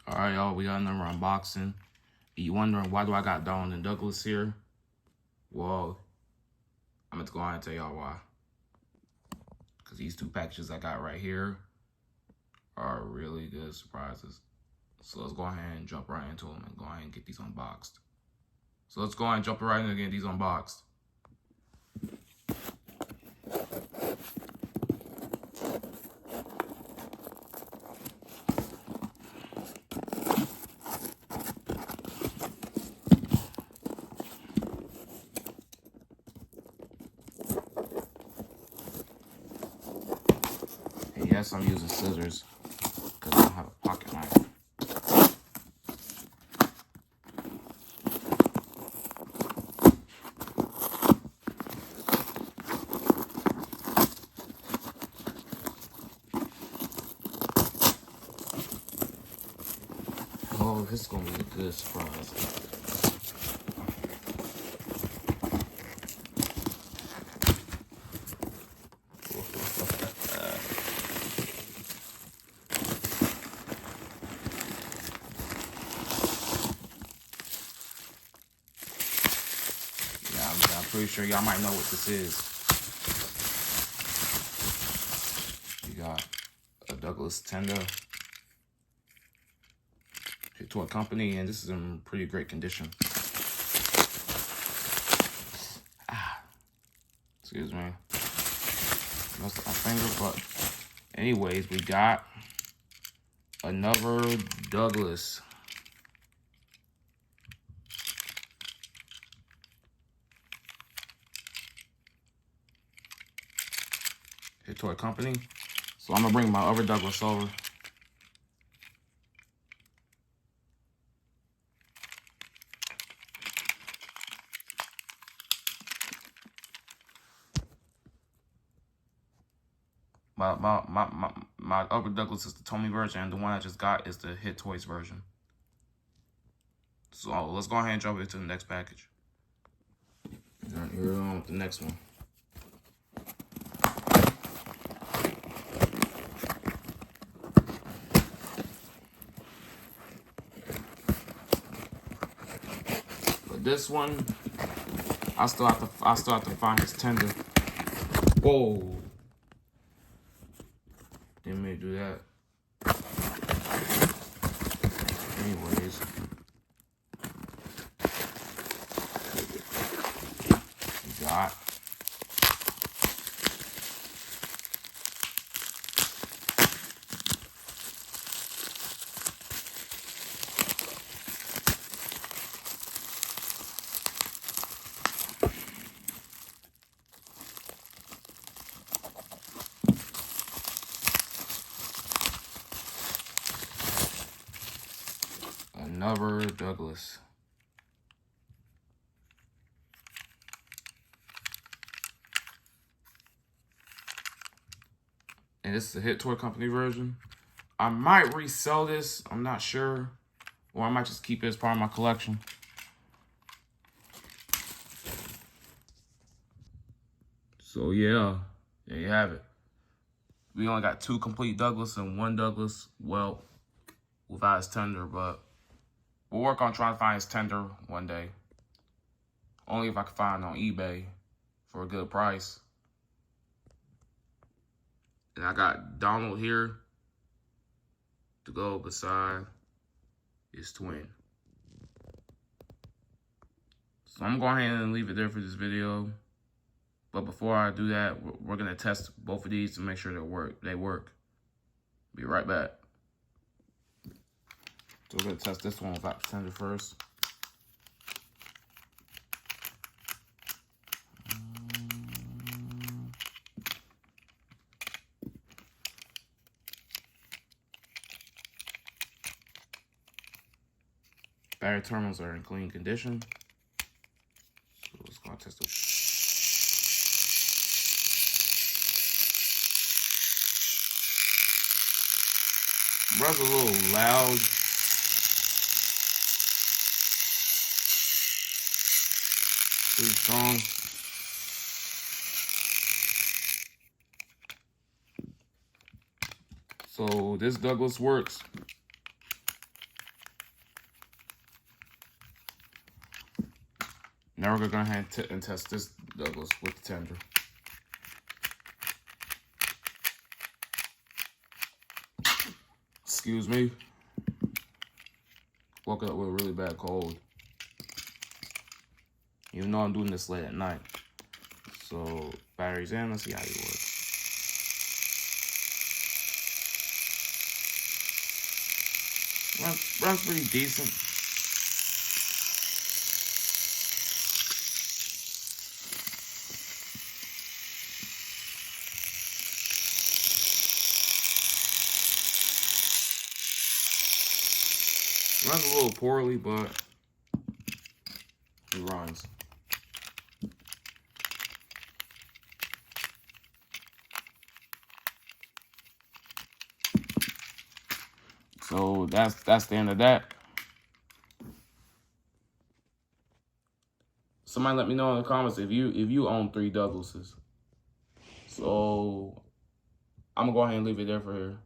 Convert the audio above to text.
All right, y'all, we got another unboxing. You wondering why do I got Donald and Douglas here? Well, I'm going to go ahead and tell y'all why. Because these two packages I got right here are really good surprises. So let's go ahead and jump right into them and go ahead and get these unboxed. So let's go ahead and jump right in and get these unboxed. And yes, I'm using scissors because I don't have a pocket knife. Oh, this is going to be a good surprise. I'm pretty sure y'all might know what this is. You got a Douglas tender. To a company, and this is in pretty great condition. Excuse me. Messed up my finger, but anyways, we got another Douglas. Hit to a company. So I'm gonna bring my other Douglas over. My other Douglas is the Tommy version, and the one I just got is the Hit Toys version. So let's go ahead and jump into the next package. And here on with the next one. But this one, I still have to find his tender. Whoa. Didn't mean to do that. Anyways. We got another Douglas. And this is the Hit Toy Company version. I might resell this, I'm not sure. Or I might just keep it as part of my collection. So yeah, there you have it. We only got 2 complete Douglas and 1 Douglas, well, without his tender, but we'll work on trying to find his tender one day. Only if I can find it on eBay for a good price. And I got Donald here to go beside his twin. So I'm going to go ahead and leave it there for this video. But before I do that, we're going to test both of these to make sure they work. Be right back. So we're going to test this one without the tender first. Battery terminals are in clean condition. So let's go and test them. Runs a little loud. Pretty strong. So this Douglas works Now we're going to go ahead and test this Douglas with the tender. Excuse me. Woke up with a really bad cold. Even though I'm doing this late at night. So, batteries in, let's see how it works. Runs pretty decent. Runs a little poorly, but it runs. So that's the end of that. Somebody let me know in the comments if you own 3 Douglases. So I'm gonna go ahead and leave it there for here.